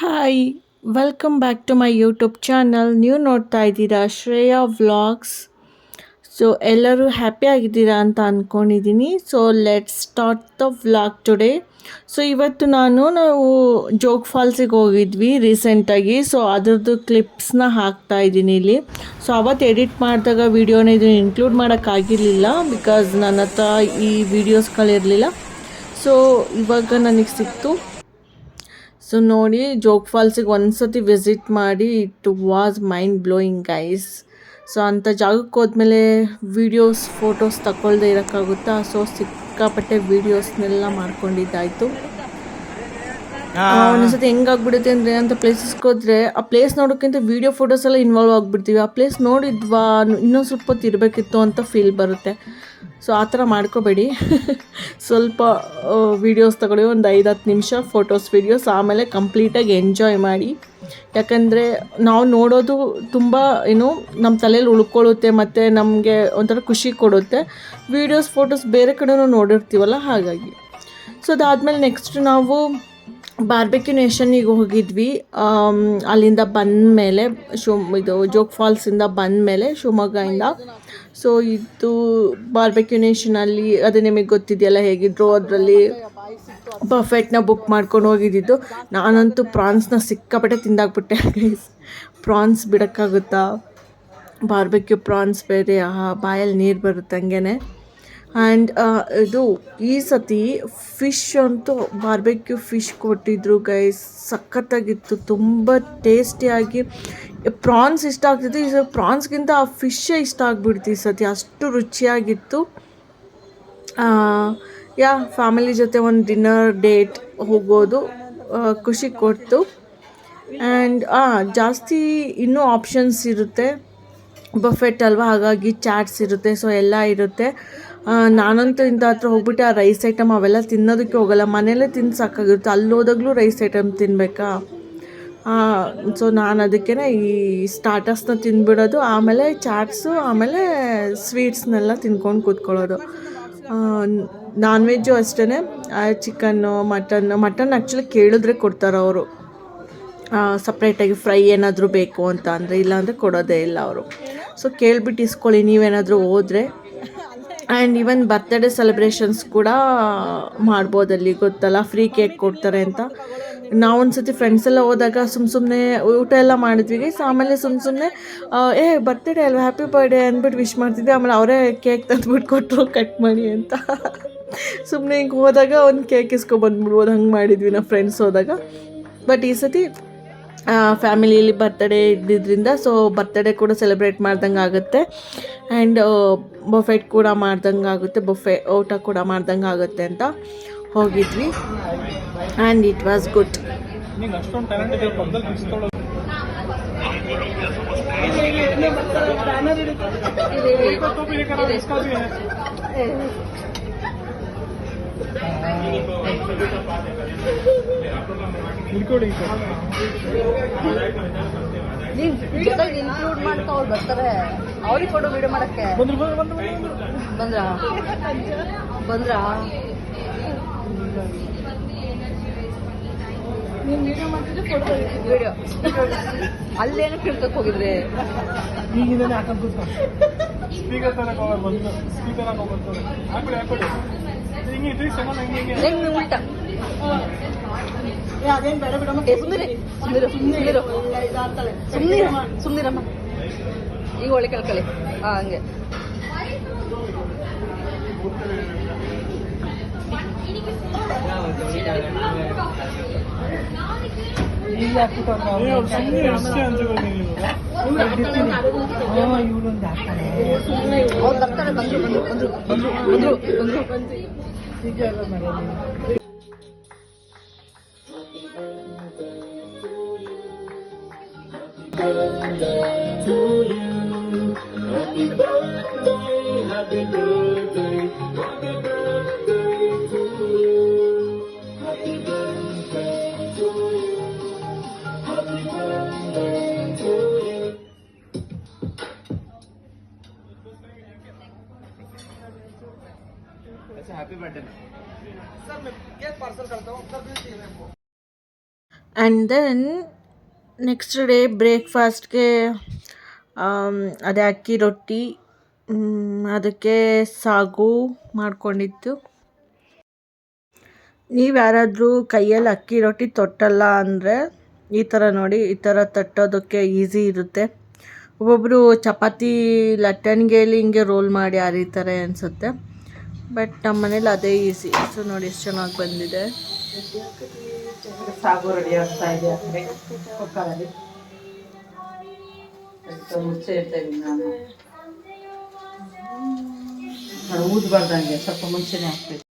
Hi welcome back to my YouTube channel. ನೀವು ನೋಡ್ತಾ ಇದ್ದೀರಾ ಶ್ರೇಯಾ ವ್ಲಾಗ್ಸ್. ಸೊ ಎಲ್ಲರೂ ಹ್ಯಾಪಿ ಆಗಿದ್ದೀರಾ ಅಂತ ಅಂದ್ಕೊಂಡಿದ್ದೀನಿ. So let's start the vlog today. So ಇವತ್ತು ನಾವು ಜೋಗ್ ಫಾಲ್ಸಿಗೆ ಹೋಗಿದ್ವಿ ರೀಸೆಂಟಾಗಿ. ಸೊ ಅದರದ್ದು ಕ್ಲಿಪ್ಸ್ನ ಹಾಕ್ತಾ ಇದ್ದೀನಿ ಇಲ್ಲಿ. ಸೊ ಅವತ್ತು ಎಡಿಟ್ ಮಾಡಿದಾಗ ವೀಡಿಯೋನ ಇದನ್ನು ಇನ್ಕ್ಲೂಡ್ ಮಾಡೋಕ್ಕಾಗಿರಲಿಲ್ಲ ಬಿಕಾಸ್ ನನ್ನ ಹತ್ರ ಈ ವೀಡಿಯೋಸ್ಗಳಿರಲಿಲ್ಲ. ಸೊ ಇವಾಗ ನನಗೆ ಸಿಕ್ತು. ಸೊ ನೋಡಿ, ಜೋಗ್ ಫಾಲ್ಸಿಗೆ ಒಂದ್ಸತಿ ವಿಸಿಟ್ ಮಾಡಿ, it was mind blowing guys. So ಅಂಥ ಜಾಗಕ್ಕೆ ಹೋದ್ಮೇಲೆ ವೀಡಿಯೋಸ್ ಫೋಟೋಸ್ ತಗೊಳ್ದೆ ಇರೋಕ್ಕಾಗುತ್ತಾ? ಸೊ ಸಿಕ್ಕಾಪಟ್ಟೆ ವೀಡಿಯೋಸ್ನೆಲ್ಲ ಮಾಡ್ಕೊಂಡಿದ್ದಾಯಿತು. ಒಂದೊಂದ್ಸತಿ ಹೆಂಗಾಗ್ಬಿಡುತ್ತೆ ಅಂದರೆ, ಅಂಥ ಪ್ಲೇಸಸ್ಗೆ ಹೋದರೆ ಆ ಪ್ಲೇಸ್ ನೋಡೋಕ್ಕಿಂತ ವೀಡಿಯೋ ಫೋಟೋಸ್ ಎಲ್ಲ ಇನ್ವಾಲ್ವ್ ಆಗಿಬಿಡ್ತೀವಿ. ಆ ಪ್ಲೇಸ್ ನೋಡಿದ್ವಾ, ಇನ್ನೊಂದು ಸ್ವಲ್ಪ ಹೊತ್ತು ಇರಬೇಕಿತ್ತು ಅಂತ ಫೀಲ್ ಬರುತ್ತೆ. ಸೊ ಆ ಥರ ಮಾಡ್ಕೋಬೇಡಿ. ಸ್ವಲ್ಪ ವೀಡಿಯೋಸ್ ತಗೊಳ್ಳಿ, ಒಂದು 5-10 ನಿಮಿಷ ಫೋಟೋಸ್ ವೀಡಿಯೋಸ್, ಆಮೇಲೆ ಕಂಪ್ಲೀಟಾಗಿ ಎಂಜಾಯ್ ಮಾಡಿ. ಯಾಕಂದರೆ ನಾವು ನೋಡೋದು ತುಂಬ ನಮ್ಮ ತಲೆಯಲ್ಲಿ ಉಳ್ಕೊಳ್ಳುತ್ತೆ ಮತ್ತು ನಮಗೆ ಒಂಥರ ಖುಷಿ ಕೊಡುತ್ತೆ. ವೀಡಿಯೋಸ್ ಫೋಟೋಸ್ ಬೇರೆ ಕಡೆನೂ ನೋಡಿರ್ತೀವಲ್ಲ, ಹಾಗಾಗಿ. ಸೊ ಅದಾದಮೇಲೆ ನೆಕ್ಸ್ಟ್ ನಾವು ಬಾರ್ಬೆಕ್ಯೂ ನೇಷನ್ನಿಗೆ ಹೋಗಿದ್ವಿ. ಅಲ್ಲಿಂದ ಬಂದಮೇಲೆ ಇದು ಜೋಗ್ ಫಾಲ್ಸಿಂದ ಬಂದಮೇಲೆ ಶಿವಮೊಗ್ಗದಿಂದ. ಸೊ ಇದು ಬಾರ್ಬೆಕ್ಯೂ ನೇಷನಲ್ಲಿ, ಅದು ನಿಮಗೆ ಗೊತ್ತಿದೆಯಲ್ಲ ಹೇಗಿದ್ರು, ಅದರಲ್ಲಿ ಬಫೆಟ್ನ ಬುಕ್ ಮಾಡ್ಕೊಂಡು ಹೋಗಿದ್ದಿದ್ದು. ನಾನಂತೂ ಪ್ರಾನ್ಸ್ನ ಸಿಕ್ಕಾಪಟ್ಟೆ ತಿಂದಾಕ್ಬಿಟ್ಟೆ ಗೈಸ್. ಪ್ರಾನ್ಸ್ ಬಿಡೋಕ್ಕಾಗುತ್ತಾ? ಬಾರ್ಬೆಕ್ಯೂ ಪ್ರಾನ್ಸ್ ಬೇರೆ, ಬಾಯಲ್ಲಿ ನೀರು ಬರುತ್ತೆ ಹಂಗೇ. ಆ್ಯಂಡ್ ಇದು ಈ ಸತಿ ಫಿಶ್ ಅಂತೂ ಬಾರ್ಬೆಕ್ಯೂ ಫಿಶ್ ಕೊಟ್ಟಿದ್ರು ಗೈಸ್. ಸಖತ್ತಾಗಿತ್ತು, ತುಂಬ ಟೇಸ್ಟಿಯಾಗಿ. ಪ್ರಾನ್ಸ್ ಇಷ್ಟ ಆಗ್ತಿತ್ತು, ಈ ಸತಿ ಪ್ರಾನ್ಸ್ಗಿಂತ ಆ ಫಿಶ್ಶೇ ಇಷ್ಟ ಆಗಿಬಿಡ್ತು ಈ ಸತಿ, ಅಷ್ಟು ರುಚಿಯಾಗಿತ್ತು. ಫ್ಯಾಮಿಲಿ ಜೊತೆ ಒಂದು ಡಿನ್ನರ್ ಡೇಟ್ ಹೋಗೋದು ಖುಷಿ ಕೊಡ್ತು. ಆ್ಯಂಡ್ ಜಾಸ್ತಿ ಇನ್ನೂ ಆಪ್ಷನ್ಸ್ ಇರುತ್ತೆ, ಬಫೆಟ್ ಅಲ್ವಾ, ಹಾಗಾಗಿ ಚಾಟ್ಸ್ ಇರುತ್ತೆ, ಸೊ ಎಲ್ಲ ಇರುತ್ತೆ. ನಾನಂತೂ ಇಂಥ ಹತ್ರ ಹೋಗ್ಬಿಟ್ಟು ಆ ರೈಸ್ ಐಟಮ್ ಅವೆಲ್ಲ ತಿನ್ನೋದಕ್ಕೆ ಹೋಗಲ್ಲ, ಮನೆಯಲ್ಲೇ ತಿಂದು ಸಾಕಾಗಿರುತ್ತೆ. ಅಲ್ಲಿ ಹೋದಾಗಲೂ ರೈಸ್ ಐಟಮ್ ತಿನ್ನಬೇಕಾ? ಸೊ ನಾನು ಅದಕ್ಕೆ ಈ ಸ್ಟಾರ್ಟರ್ಸ್ನ ತಿಂದ್ಬಿಡೋದು, ಆಮೇಲೆ ಚಾಟ್ಸು, ಆಮೇಲೆ ಸ್ವೀಟ್ಸ್ನೆಲ್ಲ ತಿನ್ಕೊಂಡು ಕೂತ್ಕೊಳ್ಳೋದು. ನಾನ್ ವೆಜ್ಜು ಅಷ್ಟೇ, ಚಿಕನ್ನು, ಮಟನ್ ಆ್ಯಕ್ಚುಲಿ ಕೇಳಿದ್ರೆ ಕೊಡ್ತಾರೆ ಅವರು, ಸಪ್ರೇಟಾಗಿ ಫ್ರೈ ಏನಾದರೂ ಬೇಕು ಅಂತ ಅಂದರೆ, ಇಲ್ಲಾಂದರೆ ಕೊಡೋದೇ ಇಲ್ಲ ಅವರು. ಸೊ ಕೇಳಿಬಿಟ್ಟು ಇಸ್ಕೊಳ್ಳಿ ನೀವೇನಾದರೂ ಹೋದರೆ. ಆ್ಯಂಡ್ ಈವನ್ ಬರ್ತ್ಡೇ ಸೆಲೆಬ್ರೇಷನ್ಸ್ ಕೂಡ ಮಾಡ್ಬೋದಲ್ಲಿ, ಗೊತ್ತಲ್ಲ, ಫ್ರೀ ಕೇಕ್ ಕೊಡ್ತಾರೆ ಅಂತ. ನಾವೊಂದು ಸತಿ ಫ್ರೆಂಡ್ಸ್ ಎಲ್ಲ ಹೋದಾಗ ಸುಮ್ಮನೆ ಊಟ ಎಲ್ಲ ಮಾಡಿದ್ವಿ. ಸೊ ಆಮೇಲೆ ಸುಮ್ಮನೆ ಬರ್ತ್ಡೇ ಅಲ್ವಾ, ಹ್ಯಾಪಿ ಬರ್ಡೇ ಅಂದ್ಬಿಟ್ಟು ವಿಶ್ ಮಾಡ್ತಿದ್ವಿ. ಆಮೇಲೆ ಅವರೇ ಕೇಕ್ ತಂದುಬಿಟ್ಟು ಕೊಟ್ಟರು ಕಟ್ ಮಾಡಿ ಅಂತ. ಸುಮ್ಮನೆ ಹಿಂಗೆ ಹೋದಾಗ ಒಂದು ಕೇಕ್ ಇಸ್ಕೊಬಂದ್ಬಿಡ್ಬೋದು, ಹಂಗೆ ಮಾಡಿದ್ವಿ ನಾವು ಫ್ರೆಂಡ್ಸ್ ಹೋದಾಗ. ಬಟ್ ಈ ಸತಿ ಫ್ಯಾಮಿಲಿಯಲ್ಲಿ ಬರ್ತಡೇ ಇದ್ದಿದ್ದರಿಂದ ಸೊ ಬರ್ತಡೇ ಕೂಡ ಸೆಲೆಬ್ರೇಟ್ ಮಾಡ್ದಂಗೆ ಆಗುತ್ತೆ. ಆ್ಯಂಡ್ ಬಫೆಟ್ ಕೂಡ ಮಾಡ್ದಂಗೆ ಆಗುತ್ತೆ, ಊಟ ಕೂಡ ಮಾಡ್ದಂಗೆ ಆಗುತ್ತೆ ಅಂತ ಹೋಗಿದ್ವಿ. And it was good. ಜೊತೆಗೆ ಇನ್ಕ್ಲೂಡ್ ಮಾಡ್ಕೊ ಅವ್ರು ಬರ್ತಾರೆ, ಅವ್ರಿಗೆ ಕೊಡು ವಿಡಿಯೋ ಮಾಡಕ್ಕೆ. ಬಂದ್ರಾ ವಿಡಿಯೋ ಅಲ್ಲೇನೋ ಕೇಳ್ಕಕ್ ಹೋಗಿದ್ರೆ ಉಲ್ಟ ಸುಮ್ನಿರಮ್ಮ, ಈಗ ಒಳ್ಳೆ ಕೇಳ್ಕೊಳ್ಳಿ. ಹಂಗೆ ಅವ್ರು ಬರ್ತಾರೆ, ಬಂದ್ರು. हैप्पी बर्थडे सर, मैं केक पार्सल करता हूँ, कर दीजिए मेरे को. ಆ್ಯಂಡ್ ದೆನ್ ನೆಕ್ಸ್ಟ್ ಡೇ ಬ್ರೇಕ್ಫಾಸ್ಟ್ಗೆ ಅದೇ ಅಕ್ಕಿ ರೊಟ್ಟಿ, ಅದಕ್ಕೆ ಸಾಗು ಮಾಡ್ಕೊಂಡಿದ್ದು. ನೀವು ಯಾರಾದರೂ ಕೈಯಲ್ಲಿ ಅಕ್ಕಿ ರೊಟ್ಟಿ ತೊಟ್ಟಲ್ಲ ಅಂದರೆ ಈ ಥರ ನೋಡಿ, ಈ ಥರ ತಟ್ಟೋದಕ್ಕೆ ಈಸಿ ಇರುತ್ತೆ. ಒಬ್ಬೊಬ್ಬರು ಚಪಾತಿ ಲಟ್ಟಣಿಗೆಯಲ್ಲಿ ಹಿಂಗೆ ರೋಲ್ ಮಾಡಿ ಅರಿತಾರೆ ಅನಿಸುತ್ತೆ, ಬಟ್ ನಮ್ಮ ಮನೇಲಿ ಅದೇ ಈಸಿ. ಸೊ ನೋಡಿ ಎಷ್ಟು ಚೆನ್ನಾಗಿ ಬಂದಿದೆ. ಸಾಗು ರೆಡಿ ಆಗ್ತಾ ಇದೆ ಅಂದರೆ ಕುಕ್ಕರಲ್ಲಿ ಮುಚ್ಚೆ ಇರ್ತೇವೆ. ನಾನು ಊದ್ಬಾರ್ದಂಗೆ ಸ್ವಲ್ಪ ಮುಂಚೆನೇ ಹಾಕ್ಬೇಕು.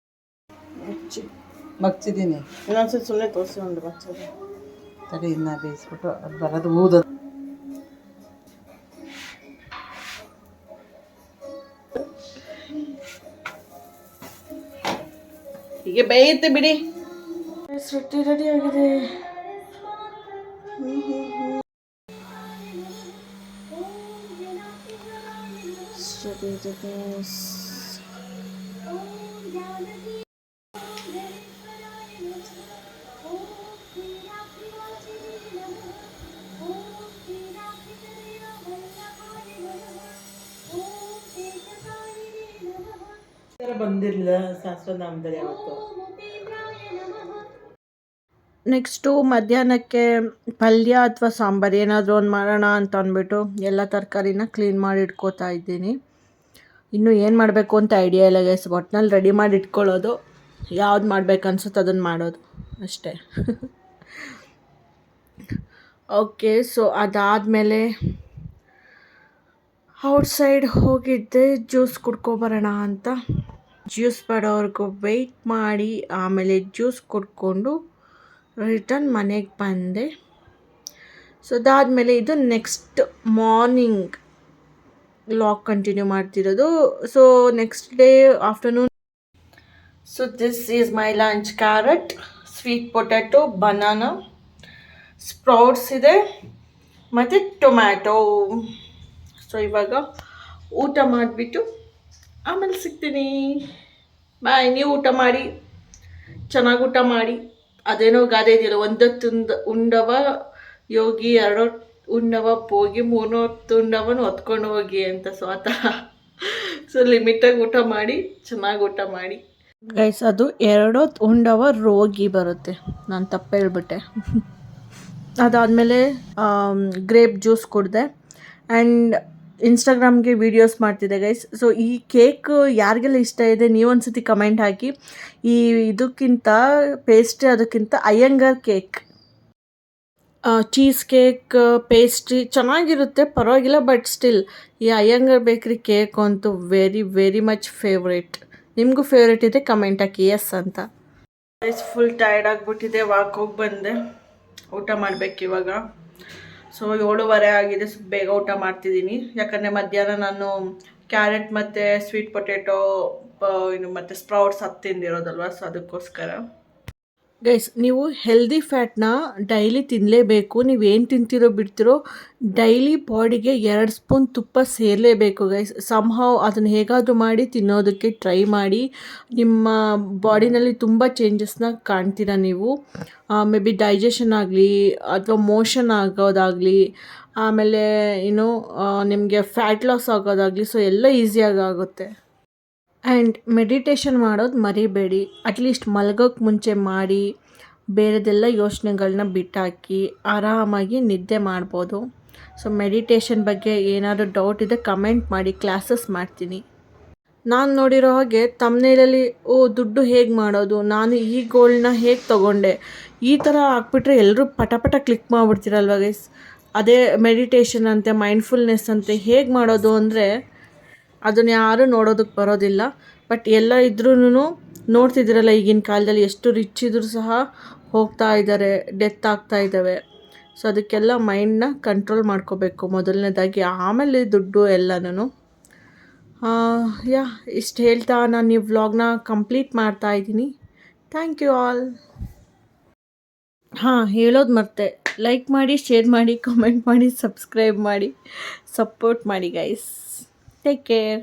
ಮಗ್ಚಿದ್ದೀನಿ, ಇನ್ನೊಂದ್ಸಲ ಸುಮ್ಮನೆ ತೋರಿಸಿ ಒಂದು ಬಚ್ಚೋದು ತಡಿ, ಇನ್ನು ಬೇಯಿಸ್ಬಿಟ್ಟು ಅದು ಬರೋದು ಊದೋದು. ಹೀಗೆ ಬೇಯುತ್ತೆ ಬಿಡಿ. ರೊಟ್ಟಿ ರೆಡಿ ಆಗಿದೆ. ಬಂದಿರಲಿಲ್ಲ ಸಹಸ್ರನಾಮದಲ್ಲಿ ಯಾವತ್ತು. ನೆಕ್ಸ್ಟು ಮಧ್ಯಾಹ್ನಕ್ಕೆ ಪಲ್ಯ ಅಥವಾ ಸಾಂಬಾರು ಏನಾದರೂ ಒಂದು ಮಾಡೋಣ ಅಂತ ಅಂದ್ಬಿಟ್ಟು ಎಲ್ಲ ತರಕಾರಿನ ಕ್ಲೀನ್ ಮಾಡಿ ಇಟ್ಕೋತಾ ಇದ್ದೀನಿ. ಇನ್ನೂ ಏನು ಮಾಡಬೇಕು ಅಂತ ಐಡಿಯಾ ಇಲ್ಲ ಗೈಸ್. ಒಟ್ನಲ್ಲಿ ರೆಡಿ ಮಾಡಿ ಇಟ್ಕೊಳ್ಳೋದು, ಯಾವ್ದು ಮಾಡ್ಬೇಕು ಅನ್ಸುತ್ತೆ ಅದನ್ನು ಮಾಡೋದು ಅಷ್ಟೇ. ಓಕೆ, ಸೊ ಅದಾದಮೇಲೆ ಔಟ್ಸೈಡ್ ಹೋಗಿದ್ದೆ ಜ್ಯೂಸ್ ಕುಡ್ಕೊಬರೋಣ ಅಂತ. ಜ್ಯೂಸ್ ಬರೋವರೆಗೂ ವೆಯ್ಟ್ ಮಾಡಿ ಆಮೇಲೆ ಜ್ಯೂಸ್ ಕುಡ್ಕೊಂಡು ರಿಟರ್ನ್ ಮನೆಗೆ ಬಂದೆ. ಸೊ ಅದಾದಮೇಲೆ ಇದು ನೆಕ್ಸ್ಟ್ ಮಾರ್ನಿಂಗ್ ವ್ಲಾಗ್ ಕಂಟಿನ್ಯೂ ಮಾಡ್ತಿರೋದು. So next day afternoon. So this is my lunch: carrot, sweet potato, banana, sprouts ಇದೆ ಮತ್ತು ಟೊಮ್ಯಾಟೊ. ಸೊ ಇವಾಗ ಊಟ ಮಾಡಿಬಿಟ್ಟು ಆಮೇಲೆ ಸಿಗ್ತೀನಿ. ಬಾಯ್. ನೀವು ಊಟ ಮಾಡಿ, ಚೆನ್ನಾಗಿ ಊಟ ಮಾಡಿ. ಅದೇನೋ ಗಾದೆ ಇದೆಯಲ್ಲ, ಒಂದೊತ್ತು ಉಂಡವ ಯೋಗಿ, ಎರಡೊತ್ತು ಉಂಡವ ಭೋಗಿ, ಮೂರೊತ್ತು ಉಂಡವನು ಹೊತ್ಕೊಂಡು ಹೋಗಿ ಅಂತ. ಸೊ ಆ ಥರ. ಸೊ ಲಿಮಿಟಾಗಿ ಊಟ ಮಾಡಿ, ಚೆನ್ನಾಗಿ ಊಟ ಮಾಡಿ ಗೈಸ್. ಅದು ಎರಡೊತ್ತು ಉಂಡವ ರೋಗಿ ಬರುತ್ತೆ, ನಾನು ತಪ್ಪು ಹೇಳ್ಬಿಟ್ಟೆ. ಅದಾದಮೇಲೆ ಗ್ರೇಪ್ ಜ್ಯೂಸ್ ಕುಡಿದೆ ಆ್ಯಂಡ್ ಇನ್ಸ್ಟಾಗ್ರಾಮ್ಗೆ ವೀಡಿಯೋಸ್ ಮಾಡ್ತಿದ್ದೆ ಗೈಸ್. ಸೊ ಈ ಕೇಕ್ ಯಾರಿಗೆಲ್ಲ ಇಷ್ಟ ಇದೆ ನೀವೊಂದು ಸತಿ ಕಮೆಂಟ್ ಹಾಕಿ. ಈ ಇದಕ್ಕಿಂತ ಪೇಸ್ಟ್ರಿ, ಅದಕ್ಕಿಂತ Iyengar cake, cheese cake, pastry ಚೆನ್ನಾಗಿರುತ್ತೆ, ಪರವಾಗಿಲ್ಲ. ಬಟ್ ಸ್ಟಿಲ್ ಈ ಅಯ್ಯಂಗಾರ್ ಬೇಕ್ರಿ ಕೇಕ್ ಅಂತೂ ವೆರಿ ವೆರಿ ಮಚ್ ಫೇವ್ರೇಟ್. ನಿಮಗೂ ಫೇವ್ರೇಟ್ ಇದೆ ಕಮೆಂಟ್ ಹಾಕಿ ಎಸ್ ಅಂತ. ಗೈಸ್ ಫುಲ್ ಟಯರ್ಡ್ ಆಗಿಬಿಟ್ಟಿದೆ, ವಾಕ್ ಹೋಗಿ ಬಂದೆ. ಊಟ ಮಾಡಬೇಕು ಇವಾಗ. ಸೊ 7:30 ಆಗಿದೆ. ಸೊ ಬೇಗ ಊಟ ಮಾಡ್ತಿದ್ದೀನಿ, ಯಾಕಂದರೆ ಮಧ್ಯಾಹ್ನ ನಾನು ಕ್ಯಾರೆಟ್ ಮತ್ತು ಸ್ವೀಟ್ ಪೊಟ್ಯಾಟೊ ಮತ್ತು ಸ್ಪ್ರೌಟ್ಸ್ ತಿಂದಿರೋದಲ್ವ. ಸೊ ಅದಕ್ಕೋಸ್ಕರ ಗೈಸ್, ನೀವು ಹೆಲ್ದಿ ಫ್ಯಾಟ್ನ ಡೈಲಿ ತಿನ್ನಲೇಬೇಕು. ನೀವೇನು ತಿಂತಿರೋ ಬಿಡ್ತಿರೋ ಡೈಲಿ ಬಾಡಿಗೆ 2 ಸ್ಪೂನ್ ತುಪ್ಪ ಸೇರಲೇಬೇಕು ಗೈಸ್. ಸಂಹೌ ಅದನ್ನು ಹೇಗಾದರೂ ಮಾಡಿ ತಿನ್ನೋದಕ್ಕೆ ಟ್ರೈ ಮಾಡಿ. ನಿಮ್ಮ ಬಾಡಿನಲ್ಲಿ ತುಂಬ ಚೇಂಜಸ್ನ ಕಾಣ್ತೀರ ನೀವು. ಮೇ ಬಿ ಡೈಜೆಷನ್ ಆಗಲಿ ಅಥವಾ ಮೋಷನ್ ಆಗೋದಾಗಲಿ, ಆಮೇಲೆ ನಿಮಗೆ ಫ್ಯಾಟ್ ಲಾಸ್ ಆಗೋದಾಗಲಿ, ಸೊ ಎಲ್ಲ ಈಸಿಯಾಗಿ ಆಗುತ್ತೆ. ಆ್ಯಂಡ್ ಮೆಡಿಟೇಷನ್ ಮಾಡೋದು ಮರಿಬೇಡಿ. ಅಟ್ಲೀಸ್ಟ್ ಮಲಗೋಕ್ಕೆ ಮುಂಚೆ ಮಾಡಿ, ಬೇರೆದೆಲ್ಲ ಯೋಚನೆಗಳನ್ನ ಬಿಟ್ಟಾಕಿ ಆರಾಮಾಗಿ ನಿದ್ದೆ ಮಾಡ್ಬೋದು. ಸೊ ಮೆಡಿಟೇಷನ್ ಬಗ್ಗೆ ಏನಾದರೂ ಡೌಟ್ ಇದೆ ಕಮೆಂಟ್ ಮಾಡಿ, ಕ್ಲಾಸಸ್ ಮಾಡ್ತೀನಿ. ನಾನು ನೋಡಿರೋ ಹಾಗೆ ತಮ್ನೇಲಲ್ಲಿ ದುಡ್ಡು ಹೇಗೆ ಮಾಡೋದು, ನಾನು ಈ ಗೋಲ್ನ ಹೇಗೆ ತೊಗೊಂಡೆ, ಈ ಥರ ಹಾಕ್ಬಿಟ್ರೆ ಎಲ್ಲರೂ ಪಟ ಕ್ಲಿಕ್ ಮಾಡಿಬಿಡ್ತೀರಲ್ವ ಗೈಸ್. ಅದೇ ಮೆಡಿಟೇಷನ್ ಅಂತೆ, ಮೈಂಡ್ಫುಲ್ನೆಸ್ ಅಂತೆ ಹೇಗೆ ಮಾಡೋದು ಅಂದರೆ ಅದನ್ನು ಯಾರೂ ನೋಡೋದಕ್ಕೆ ಬರೋದಿಲ್ಲ. ಬಟ್ ಎಲ್ಲ ಇದ್ರೂ ನೋಡ್ತಿದ್ದೀರಲ್ಲ ಈಗಿನ ಕಾಲದಲ್ಲಿ ಎಷ್ಟು ರಿಚ್ ಇದ್ರೂ ಸಹ ಹೋಗ್ತಾ ಇದ್ದಾರೆ, ಡೆತ್ ಆಗ್ತಾ ಇದ್ದಾವೆ. ಸೊ ಅದಕ್ಕೆಲ್ಲ ಮೈಂಡನ್ನ ಕಂಟ್ರೋಲ್ ಮಾಡ್ಕೋಬೇಕು ಮೊದಲನೇದಾಗಿ, ಆಮೇಲೆ ದುಡ್ಡು ಎಲ್ಲನೂ. ಇಷ್ಟು ಹೇಳ್ತಾ ನಾನು ಈ ವ್ಲಾಗ್ನ ಕಂಪ್ಲೀಟ್ ಮಾಡ್ತಾ ಇದ್ದೀನಿ. Thank you all. ಹೇಳೋದು ಮರ್ತೆ, ಲೈಕ್ ಮಾಡಿ, ಶೇರ್ ಮಾಡಿ, ಕಮೆಂಟ್ ಮಾಡಿ, ಸಬ್ಸ್ಕ್ರೈಬ್ ಮಾಡಿ, ಸಪೋರ್ಟ್ ಮಾಡಿ ಗೈಸ್. Take care.